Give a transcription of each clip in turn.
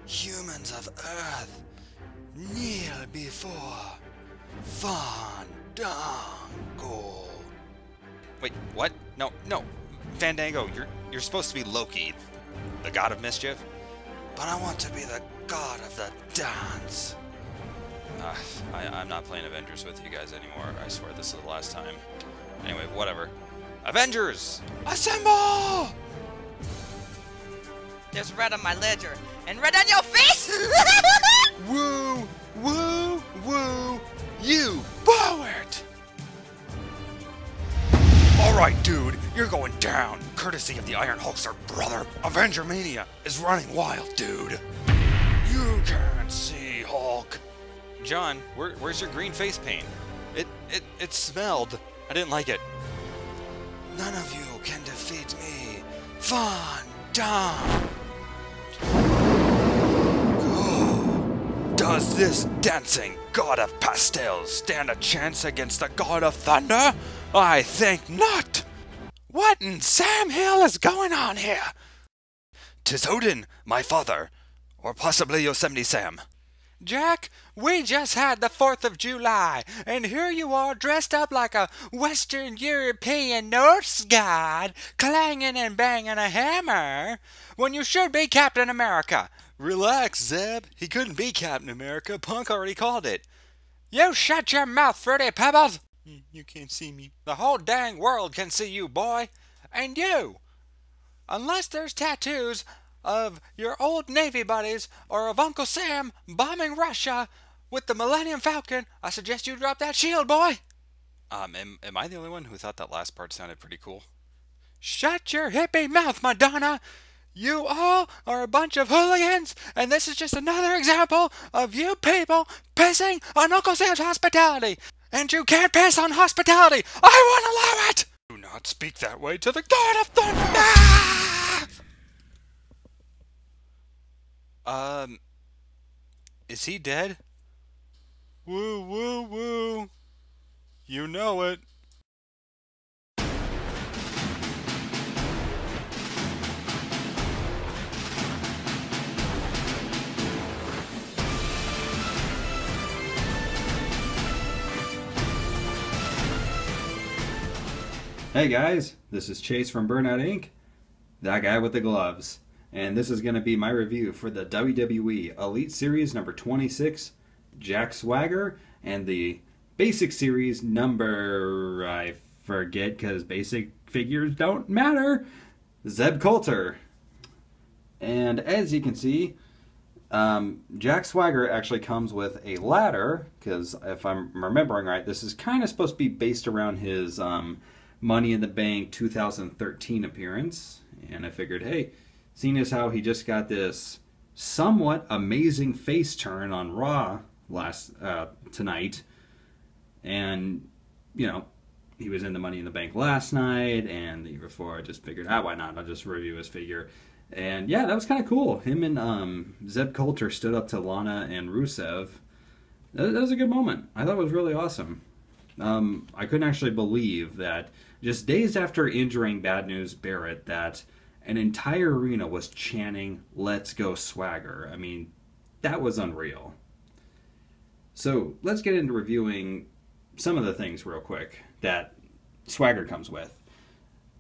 humans of Earth, kneel before Fandango. Wait, what? No, no, Fandango, you're supposed to be Loki, the god of mischief. But I want to be the god of the dance. I'm not playing Avengers with you guys anymore. I swear this is the last time. Anyway, whatever. Avengers, assemble! There's red on my ledger, and red on your face! Woo, woo, woo, you blow it! Alright, dude, you're going down, courtesy of the Iron Hulkster, brother. Avenger Mania is running wild, dude. You can't see, Hulk. John, where's your green face paint? It smelled. I didn't like it. None of you can defeat me. Fandango. Does this dancing god of pastels stand a chance against the god of thunder? I think not. What in Sam Hill is going on here? 'Tis Odin, my father, or possibly Yosemite Sam. Jack, we just had the 4th of July, and here you are dressed up like a Western European Norse god, clanging and banging a hammer, when you should be Captain America. Relax, Zeb. He couldn't be Captain America. Punk already called it. You shut your mouth, Fruity Pebbles. You can't see me. The whole dang world can see you, boy. And you. Unless there's tattoos of your old Navy buddies or of Uncle Sam bombing Russia with the Millennium Falcon, I suggest you drop that shield, boy. Am I the only one who thought that last part sounded pretty cool? Shut your hippie mouth, Madonna. You all are a bunch of hooligans, and this is just another example of you people pissing on Uncle Sam's hospitality. And you can't piss on hospitality. I won't allow it. Do not speak that way to the God of Thunder. Is he dead? Woo, woo, woo. You know it. Hey guys, this is Chase from BurnoutInc, that guy with the gloves, and this is going to be my review for the WWE Elite Series number 26, Jack Swagger, and the Basic Series number, I forget because basic figures don't matter, Zeb Coulter. And as you can see, Jack Swagger actually comes with a ladder, because if I'm remembering right, this is kind of supposed to be based around his Money in the Bank 2013 appearance, and I figured, hey, seeing as how he just got this somewhat amazing face turn on Raw tonight, and you know, he was in the Money in the Bank last night and the year before, I just figured, why not? I'll just review his figure. And yeah, that was kind of cool. Him and Zeb Coulter stood up to Lana and Rusev. That was a good moment. I thought it was really awesome. I couldn't actually believe that just days after injuring Bad News Barrett, that an entire arena was chanting, "Let's go Swagger." I mean, that was unreal. So let's get into reviewing some of the things real quick that Swagger comes with.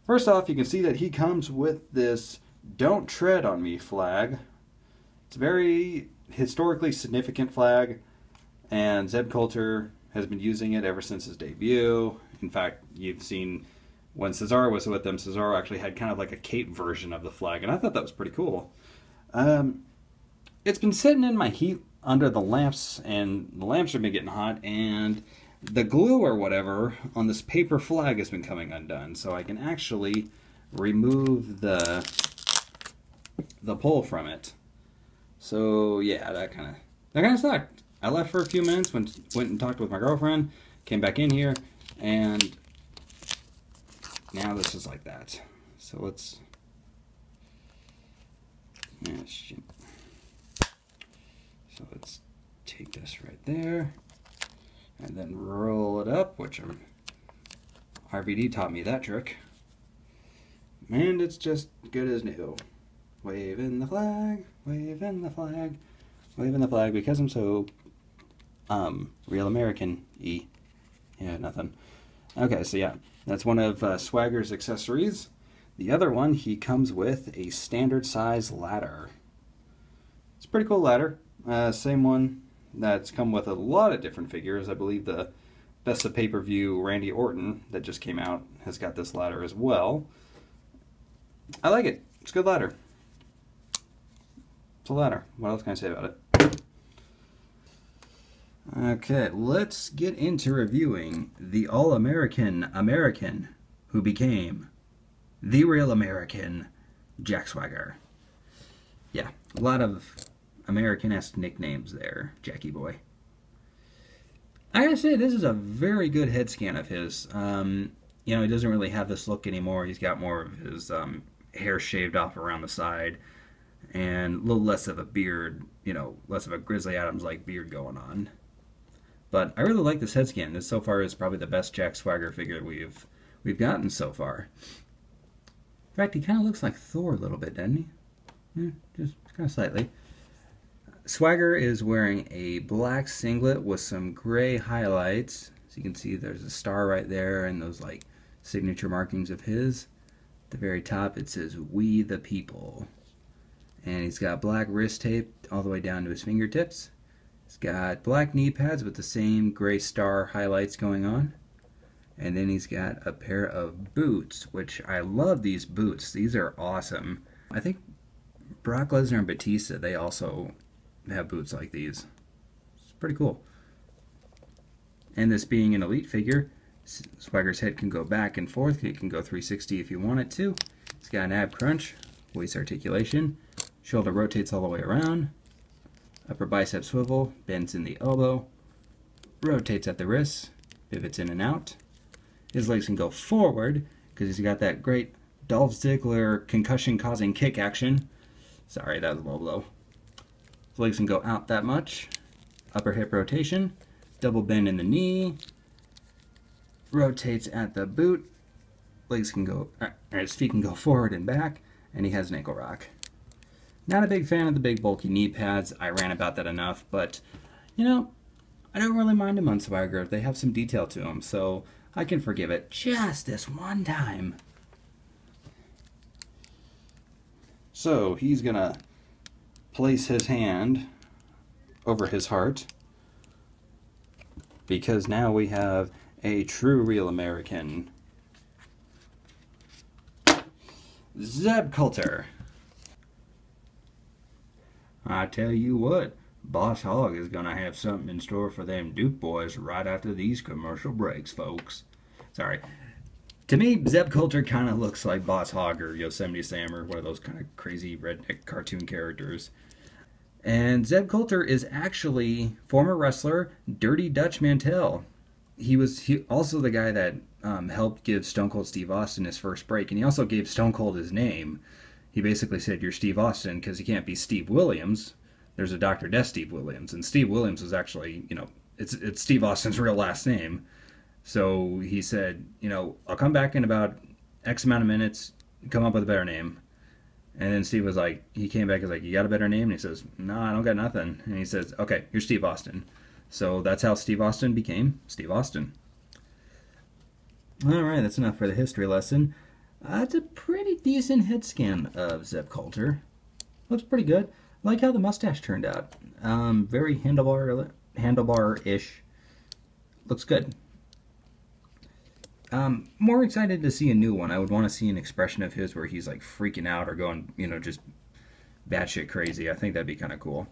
First off, you can see that he comes with this "Don't Tread on Me" flag. It's a very historically significant flag, and Zeb Coulter has been using it ever since his debut. In fact, you've seen when Cesaro was with them, Cesaro actually had kind of like a cape version of the flag, and I thought that was pretty cool. It's been sitting in my heat under the lamps, and the lamps have been getting hot, and the glue or whatever on this paper flag has been coming undone, so I can actually remove the pull from it. So yeah, that kind of sucked. I left for a few minutes, went and talked with my girlfriend, came back in here, and now this is like that. So let's, so let's take this right there, and then roll it up, which RVD taught me that trick, and it's just good as new. Waving the flag, waving the flag, waving the flag because I'm so, real American-y. Yeah, nothing. Okay, so yeah, that's one of Swagger's accessories. The other one, he comes with a standard size ladder. It's a pretty cool ladder. Same one that's come with a lot of different figures. I believe the Best of Pay-Per-View Randy Orton that just came out has got this ladder as well. I like it. It's a good ladder. It's a ladder. What else can I say about it? Okay, let's get into reviewing the All-American American who became the real American Jack Swagger. Yeah, a lot of American-esque nicknames there, Jackie Boy. I gotta say, this is a very good head scan of his. You know, he doesn't really have this look anymore. He's got more of his hair shaved off around the side and a little less of a beard, you know, less of a Grizzly Adams-like beard going on. But I really like this head scan. This so far is probably the best Jack Swagger figure we've gotten so far. In fact, he kind of looks like Thor a little bit, doesn't he? Just kind of slightly. Swagger is wearing a black singlet with some gray highlights. As you can see, there's a star right there and those like signature markings of his. At the very top, it says "We the People." And he's got black wrist tape all the way down to his fingertips. He's got black knee pads with the same gray star highlights going on. And then he's got a pair of boots, which I love these boots. These are awesome. I think Brock Lesnar and Batista, they also have boots like these. It's pretty cool. And this being an elite figure, Swagger's head can go back and forth. It can go 360 if you want it to. It's got an ab crunch, waist articulation, shoulder rotates all the way around, upper bicep swivel, bends in the elbow, rotates at the wrist, pivots in and out. His legs can go forward because he's got that great Dolph Ziggler concussion-causing kick action. Sorry, that was a low blow. His legs can go out that much. Upper hip rotation, double bend in the knee, rotates at the boot. Legs can go, or his feet can go forward and back, and he has an ankle rock. Not a big fan of the big bulky knee pads. I ran about that enough, but you know, I don't really mind them on Swagger. They have some detail to them, so I can forgive it just this one time. So he's gonna place his hand over his heart because now we have a true real American. Zeb Coulter. I tell you what, Boss Hogg is gonna have something in store for them Duke boys right after these commercial breaks, folks. Sorry. To me, Zeb Coulter kind of looks like Boss Hogg or Yosemite Sam or one of those kind of crazy redneck cartoon characters. And Zeb Coulter is actually former wrestler Dirty Dutch Mantel. He was also the guy that helped give Stone Cold Steve Austin his first break, and he also gave Stone Cold his name. He basically said, "You're Steve Austin," because he can't be Steve Williams. There's a Dr. Death Steve Williams, and Steve Williams was actually, you know, it's Steve Austin's real last name. So he said, you know, I'll come back in about X amount of minutes, come up with a better name. And then Steve was like, he came back and was like, you got a better name? And he says, no, I don't got nothing. And he says, okay, you're Steve Austin. So that's how Steve Austin became Steve Austin. All right, that's enough for the history lesson. It's a pretty decent head scan of Zeb Coulter. Looks pretty good. I like how the mustache turned out. Very handlebar-ish. Looks good. More excited to see a new one. I would want to see an expression of his where he's like freaking out or going, you know, just batshit crazy. I think that'd be kind of cool.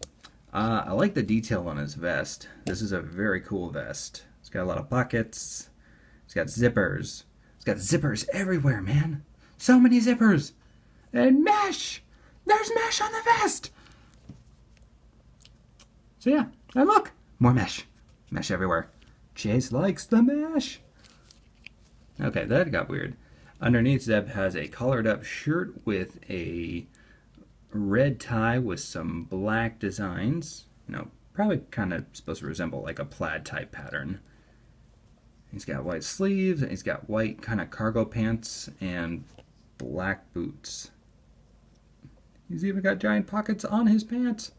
I like the detail on his vest. This is a very cool vest. It's got a lot of pockets. It's got zippers. It's got zippers everywhere, man. So many zippers. And mesh! There's mesh on the vest! So yeah, and look! More mesh. Mesh everywhere. Chase likes the mesh. Okay, that got weird. Underneath, Zeb has a collared up shirt with a red tie with some black designs. You know, probably kind of supposed to resemble like a plaid type pattern. He's got white sleeves, and he's got white kind of cargo pants and black boots. He's even got giant pockets on his pants.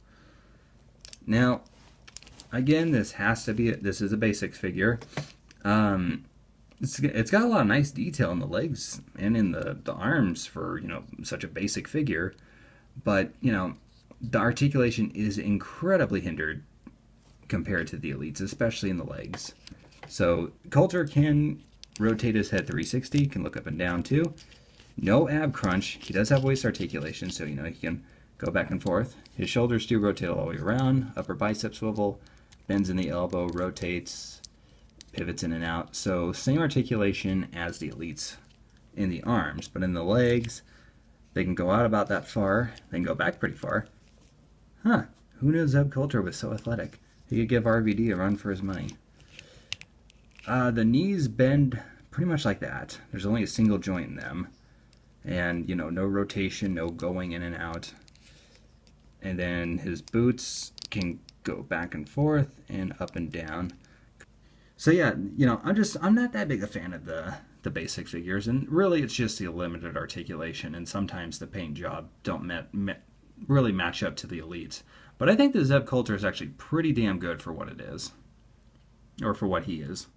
Now, again, this is a basic figure. It's got a lot of nice detail in the legs and in the arms for, you know, such a basic figure. But, you know, the articulation is incredibly hindered compared to the elites, especially in the legs. So Coulter can rotate his head 360, can look up and down too. No ab crunch. He does have waist articulation, so, you know, he can go back and forth. His shoulders do rotate all the way around. Upper bicep swivel, bends in the elbow, rotates, pivots in and out. So same articulation as the elites in the arms, but in the legs, they can go out about that far. They can go back pretty far. Huh. Who knew Zeb Coulter was so athletic? He could give RVD a run for his money. The knees bend pretty much like that. There's only a single joint in them. And, you know, no rotation, no going in and out. And then his boots can go back and forth and up and down. So yeah, you know, I'm not that big a fan of the basic figures, and really it's just the limited articulation, and sometimes the paint job don't really match up to the elites. But I think the Zeb Coulter is actually pretty damn good for what it is, or for what he is.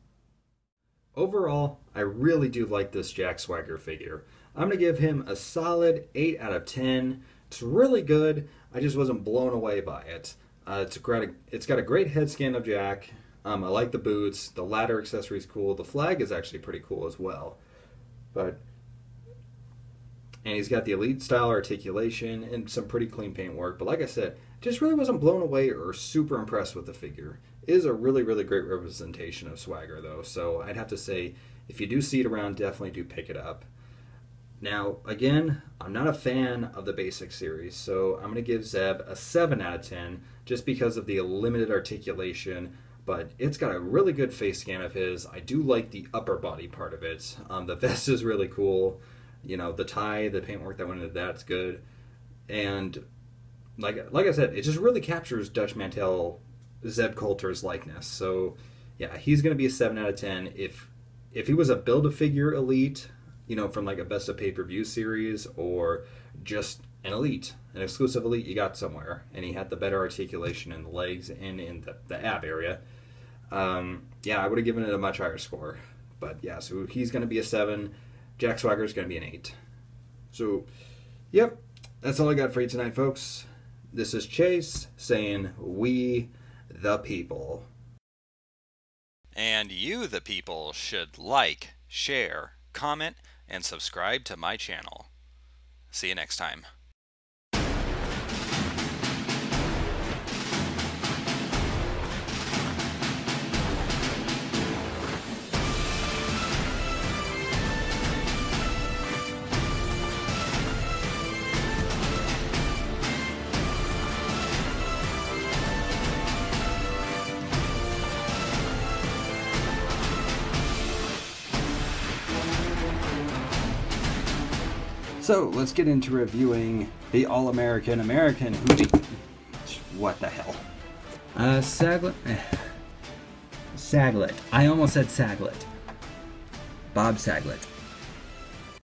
Overall, I really do like this Jack Swagger figure. I'm going to give him a solid 8 out of 10. It's really good. I just wasn't blown away by it. It's got a great head scan of Jack. I like the boots. The ladder accessory is cool. The flag is actually pretty cool as well. And he's got the elite style articulation and some pretty clean paint work. But like I said, just really wasn't blown away or super impressed with the figure. It is a really, really great representation of Swagger, though. So I'd have to say, if you do see it around, definitely do pick it up. Now, again, I'm not a fan of the basic series, so I'm going to give Zeb a 7 out of 10 just because of the limited articulation. But it's got a really good face scan of his. I do like the upper body part of it. The vest is really cool. You know, the tie, the paintwork that went into that's good. And like I said, it just really captures Dutch Mantel Zeb Coulter's likeness. So yeah, he's going to be a 7 out of 10. If he was a Build-A-Figure elite, you know, from like a Best of Pay-Per-View series, or just an elite, an exclusive elite, you got somewhere, and he had the better articulation in the legs and in the ab area, yeah, I would have given it a much higher score. But yeah, so he's going to be a 7. Jack Swagger is going to be an 8. So, yep, that's all I got for you tonight, folks. This is Chase saying, we the people. And you, the people, should like, share, comment, and subscribe to my channel. See you next time. So let's get into reviewing the All-American Hootie. What the hell? Saglet. Saglet. I almost said Saglet. Bob Saglet.